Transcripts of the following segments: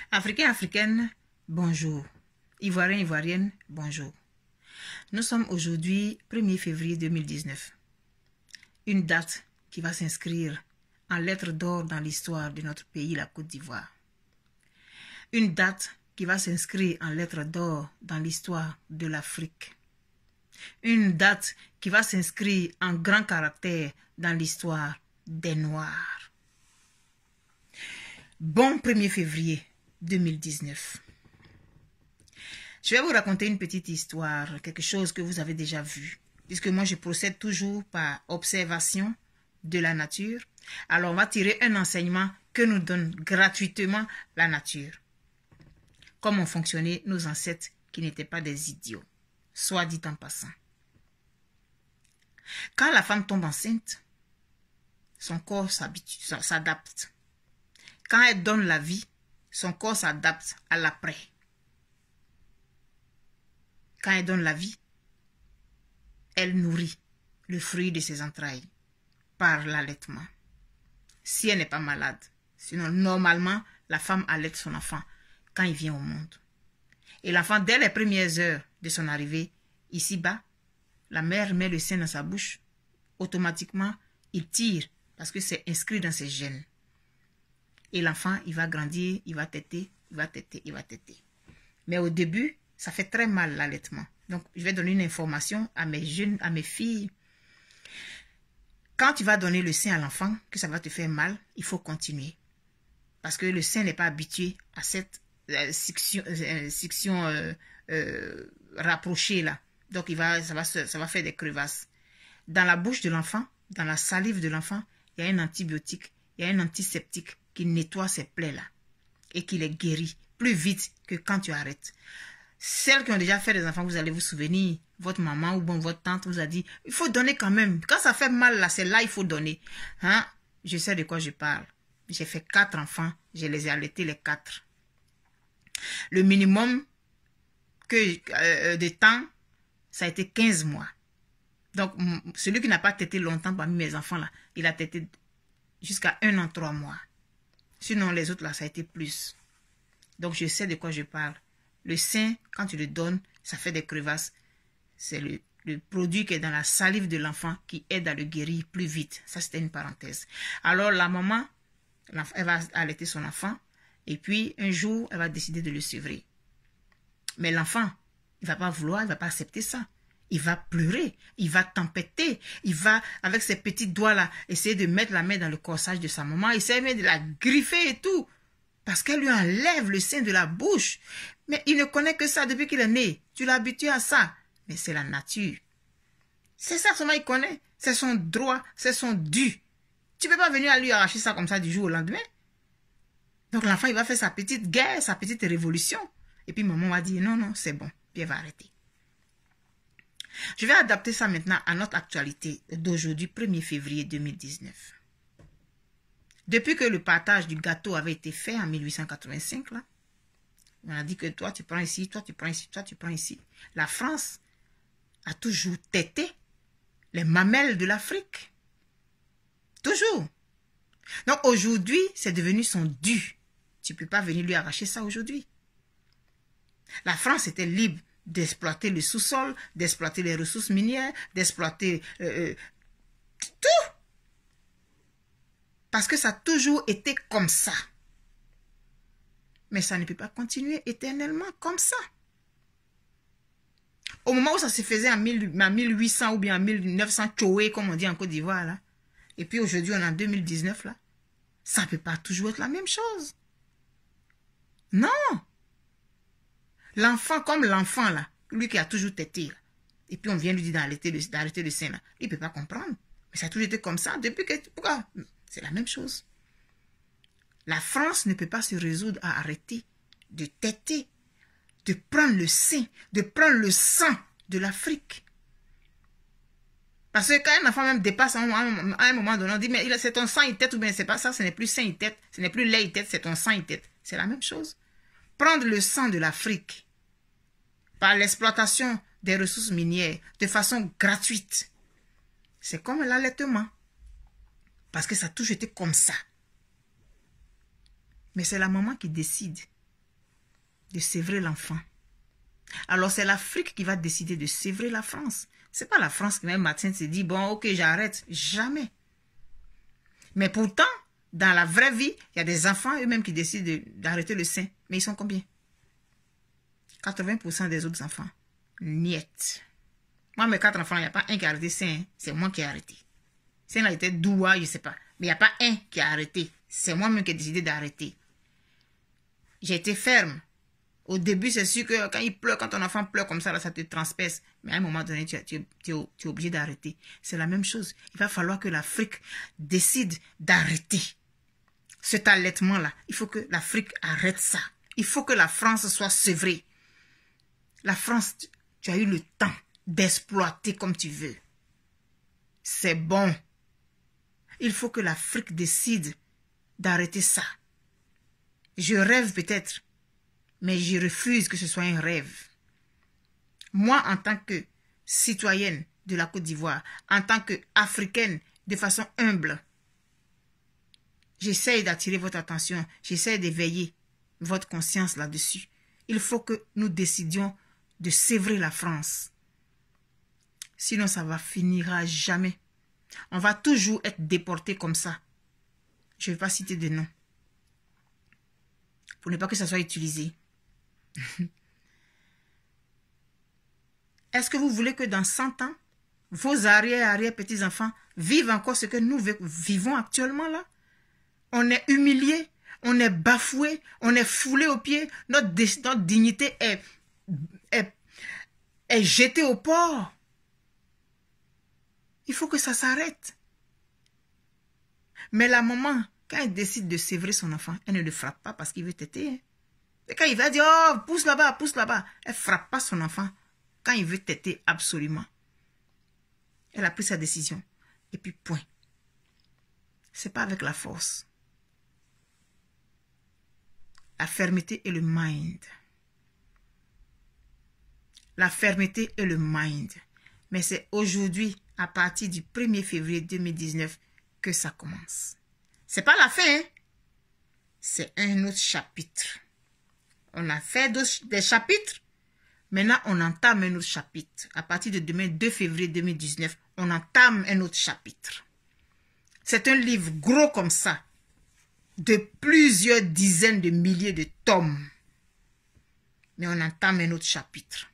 Africains, Africaines, bonjour. Ivoiriens, Ivoiriennes, bonjour. Nous sommes aujourd'hui 1er février 2019. Une date qui va s'inscrire en lettres d'or dans l'histoire de notre pays, la Côte d'Ivoire. Une date qui va s'inscrire en lettres d'or dans l'histoire de l'Afrique. Une date qui va s'inscrire en grand caractère dans l'histoire des Noirs. Bon 1er février 2019. Je vais vous raconter une petite histoire, quelque chose que vous avez déjà vu. Puisque moi, je procède toujours par observation de la nature. Alors, on va tirer un enseignement que nous donne gratuitement la nature. Comment fonctionnaient nos ancêtres qui n'étaient pas des idiots, soit dit en passant. Quand la femme tombe enceinte, son corps s'adapte. Quand elle donne la vie, son corps s'adapte à l'après. Quand elle donne la vie, elle nourrit le fruit de ses entrailles par l'allaitement. Si elle n'est pas malade. Sinon, normalement, la femme allaite son enfant quand il vient au monde. Et l'enfant, dès les premières heures de son arrivée, ici-bas, la mère met le sein dans sa bouche. Automatiquement, il tire parce que c'est inscrit dans ses gènes. Et l'enfant, il va grandir, il va téter, il va téter, il va téter. Mais au début, ça fait très mal l'allaitement. Donc, je vais donner une information à mes jeunes, à mes filles. Quand tu vas donner le sein à l'enfant, que ça va te faire mal, il faut continuer. Parce que le sein n'est pas habitué à cette succion rapprochée là. Donc, ça va faire des crevasses. Dans la bouche de l'enfant, dans la salive de l'enfant, il y a un antibiotique, il y a un antiseptique qui nettoie ces plaies-là et qui les guérit plus vite que quand tu arrêtes. Celles qui ont déjà fait des enfants, vous allez vous souvenir, votre maman ou bon, votre tante vous a dit, il faut donner quand même. Quand ça fait mal, là, c'est là il faut donner. Hein? Je sais de quoi je parle. J'ai fait 4 enfants, je les ai allaités les 4. Le minimum de temps, ça a été 15 mois. Donc, celui qui n'a pas tété longtemps parmi mes enfants, là, il a tété jusqu'à 1 an, 3 mois. Sinon, les autres, là, ça a été plus. Donc, je sais de quoi je parle. Le sein, quand tu le donnes, ça fait des crevasses. C'est le produit qui est dans la salive de l'enfant qui aide à le guérir plus vite. Ça, c'était une parenthèse. Alors, la maman, elle va allaiter son enfant. Et puis, un jour, elle va décider de le sevrer. Mais l'enfant, il ne va pas vouloir, il ne va pas accepter ça. Il va pleurer, il va tempêter, il va, avec ses petits doigts-là, essayer de mettre la main dans le corsage de sa maman, essayer même de la griffer et tout. Parce qu'elle lui enlève le sein de la bouche. Mais il ne connaît que ça depuis qu'il est né. Tu l'as habitué à ça. Mais c'est la nature. C'est ça seulement il connaît. C'est son droit, c'est son dû. Tu ne peux pas venir à lui arracher ça comme ça du jour au lendemain. Donc l'enfant, il va faire sa petite guerre, sa petite révolution. Et puis maman va dire non, non, c'est bon. Puis elle va arrêter. Je vais adapter ça maintenant à notre actualité d'aujourd'hui, 1er février 2019. Depuis que le partage du gâteau avait été fait en 1885, là, on a dit que toi tu prends ici, toi tu prends ici, toi tu prends ici. La France a toujours tété les mamelles de l'Afrique. Toujours. Donc aujourd'hui, c'est devenu son dû. Tu ne peux pas venir lui arracher ça aujourd'hui. La France était libre d'exploiter le sous-sol, d'exploiter les ressources minières, d'exploiter tout. Parce que ça a toujours été comme ça. Mais ça ne peut pas continuer éternellement comme ça. Au moment où ça se faisait en 1800 ou bien en 1900, tchoé, comme on dit en Côte d'Ivoire, là. Et puis aujourd'hui, on est en 2019, là. Ça ne peut pas toujours être la même chose. Non. L'enfant, comme l'enfant, là, lui qui a toujours tété, là. Et puis on vient lui dire d'arrêter le sein, là. Il ne peut pas comprendre. Mais ça a toujours été comme ça. Depuis que... Pourquoi? C'est la même chose. La France ne peut pas se résoudre à arrêter de téter, de prendre le sein, de prendre le sang de l'Afrique. Parce que quand un enfant même dépasse à un moment donné, on dit, mais c'est ton sang, il tète, ou bien c'est pas ça, ce n'est plus sein, il tète, ce n'est plus lait, il tète, c'est ton sang, il tète. C'est la même chose. Prendre le sang de l'Afrique par l'exploitation des ressources minières de façon gratuite, c'est comme l'allaitement. Parce que ça a toujours été comme ça. Mais c'est la maman qui décide de sévrer l'enfant. Alors c'est l'Afrique qui va décider de sévrer la France. C'est pas la France qui même matin se dit, bon, ok, j'arrête. Jamais. Mais pourtant, dans la vraie vie, il y a des enfants eux-mêmes qui décident d'arrêter le sein. Mais ils sont combien? 80% des autres enfants. Niet. Moi, mes 4 enfants, il n'y a pas un qui a arrêté le sein. C'est moi qui ai arrêté. Si elle était doua, je ne sais pas. Mais il n'y a pas un qui a arrêté. C'est moi-même qui ai décidé d'arrêter. J'ai été ferme. Au début, c'est sûr que quand il pleure, quand ton enfant pleure comme ça, là, ça te transperce. Mais à un moment donné, tu es obligé d'arrêter. C'est la même chose. Il va falloir que l'Afrique décide d'arrêter cet allaitement-là. Il faut que l'Afrique arrête ça. Il faut que la France soit sevrée. La France, tu as eu le temps d'exploiter comme tu veux. C'est bon. Il faut que l'Afrique décide d'arrêter ça. Je rêve peut-être, mais je refuse que ce soit un rêve. Moi, en tant que citoyenne de la Côte d'Ivoire, en tant qu'Africaine, de façon humble, j'essaie d'attirer votre attention, j'essaie d'éveiller votre conscience là-dessus. Il faut que nous décidions de sévrer la France. Sinon, ça va finir à jamais. On va toujours être déporté comme ça. Je ne vais pas citer de nom. Pour ne pas que ça soit utilisé. Est-ce que vous voulez que dans 100 ans, vos arrière-petits-enfants vivent encore ce que nous vivons actuellement là? On est humilié, on est bafoué, on est foulé aux pieds, notre dignité est jetée au port. Il faut que ça s'arrête. Mais la maman, quand elle décide de sévrer son enfant, elle ne le frappe pas parce qu'il veut téter. Hein. Et quand il va dire, oh, pousse là-bas, elle ne frappe pas son enfant quand il veut téter absolument. Elle a pris sa décision. Et puis point. Ce n'est pas avec la force. La fermeté et le mind. La fermeté et le mind. Mais c'est aujourd'hui, à partir du 1er février 2019, que ça commence. C'est pas la fin, hein? C'est un autre chapitre. On a fait des chapitres. Maintenant, on entame un autre chapitre. À partir de demain, 2 février 2019, on entame un autre chapitre. C'est un livre gros comme ça, de plusieurs dizaines de milliers de tomes. Mais on entame un autre chapitre.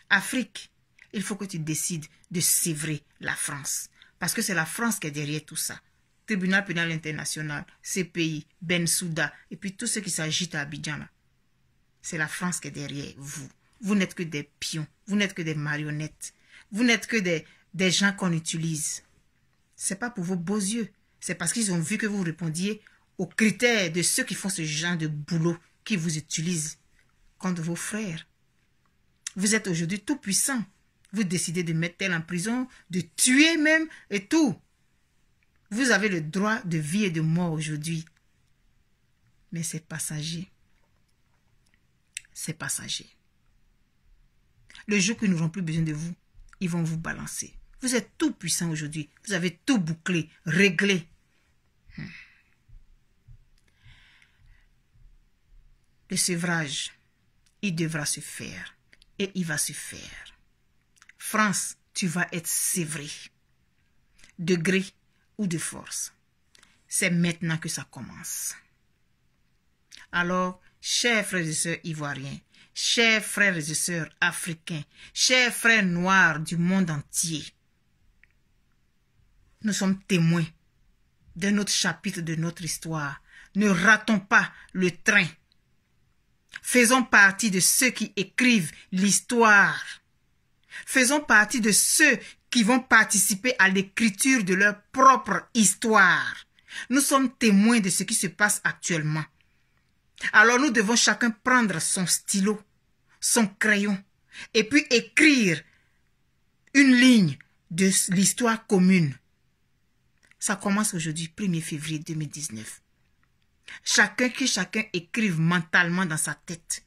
Afrique, il faut que tu décides de sévrer la France. Parce que c'est la France qui est derrière tout ça. Tribunal pénal international, CPI, Bensouda, et puis tout ce qui s'agite à Abidjan là. C'est la France qui est derrière vous. Vous n'êtes que des pions, vous n'êtes que des marionnettes. Vous n'êtes que des gens qu'on utilise. Ce n'est pas pour vos beaux yeux. C'est parce qu'ils ont vu que vous répondiez aux critères de ceux qui font ce genre de boulot, qui vous utilisent contre vos frères. Vous êtes aujourd'hui tout puissant. Vous décidez de mettre tel en prison, de tuer même et tout. Vous avez le droit de vie et de mort aujourd'hui. Mais c'est passager. C'est passager. Le jour qu'ils n'auront plus besoin de vous, ils vont vous balancer. Vous êtes tout puissant aujourd'hui. Vous avez tout bouclé, réglé. Le sevrage, il devra se faire. Et il va se faire. France, tu vas être sévré. De gré ou de force. C'est maintenant que ça commence. Alors, chers frères et sœurs ivoiriens, chers frères et sœurs africains, chers frères noirs du monde entier, nous sommes témoins d'un autre chapitre de notre histoire. Ne ratons pas le train. Faisons partie de ceux qui écrivent l'histoire. Faisons partie de ceux qui vont participer à l'écriture de leur propre histoire. Nous sommes témoins de ce qui se passe actuellement. Alors nous devons chacun prendre son stylo, son crayon, et puis écrire une ligne de l'histoire commune. Ça commence aujourd'hui, 1er février 2019. Chacun écrive mentalement dans sa tête.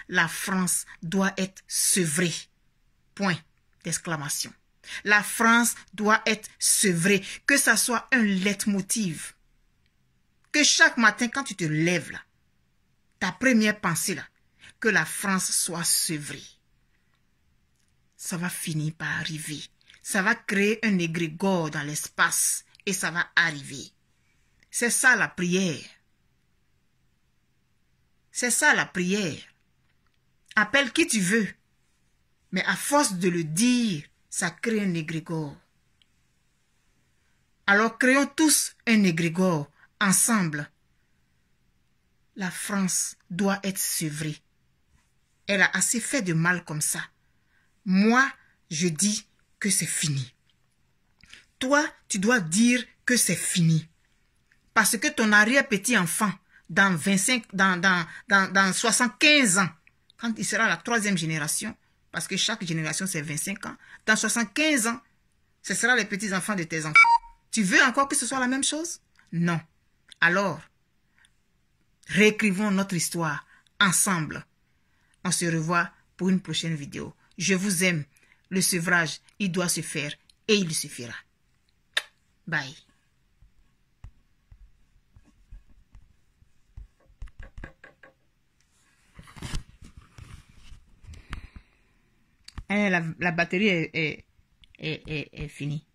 La France doit être sevrée. Point d'exclamation. La France doit être sevrée. Que ça soit un leitmotiv. Que chaque matin, quand tu te lèves là, ta première pensée là, que la France soit sevrée. Ça va finir par arriver. Ça va créer un égrégore dans l'espace et ça va arriver. C'est ça la prière. C'est ça la prière. Appelle qui tu veux. Mais à force de le dire, ça crée un égrégore. Alors créons tous un égrégore ensemble. La France doit être sevrée. Elle a assez fait de mal comme ça. Moi, je dis que c'est fini. Toi, tu dois dire que c'est fini. Parce que ton arrière-petit-enfant, dans 75 ans, quand il sera la 3e génération, parce que chaque génération c'est 25 ans, dans 75 ans, ce sera les petits-enfants de tes enfants. Tu veux encore que ce soit la même chose? Non. Alors, réécrivons notre histoire ensemble. On se revoit pour une prochaine vidéo. Je vous aime. Le sevrage, il doit se faire et il se fera. Bye. La batterie est finie.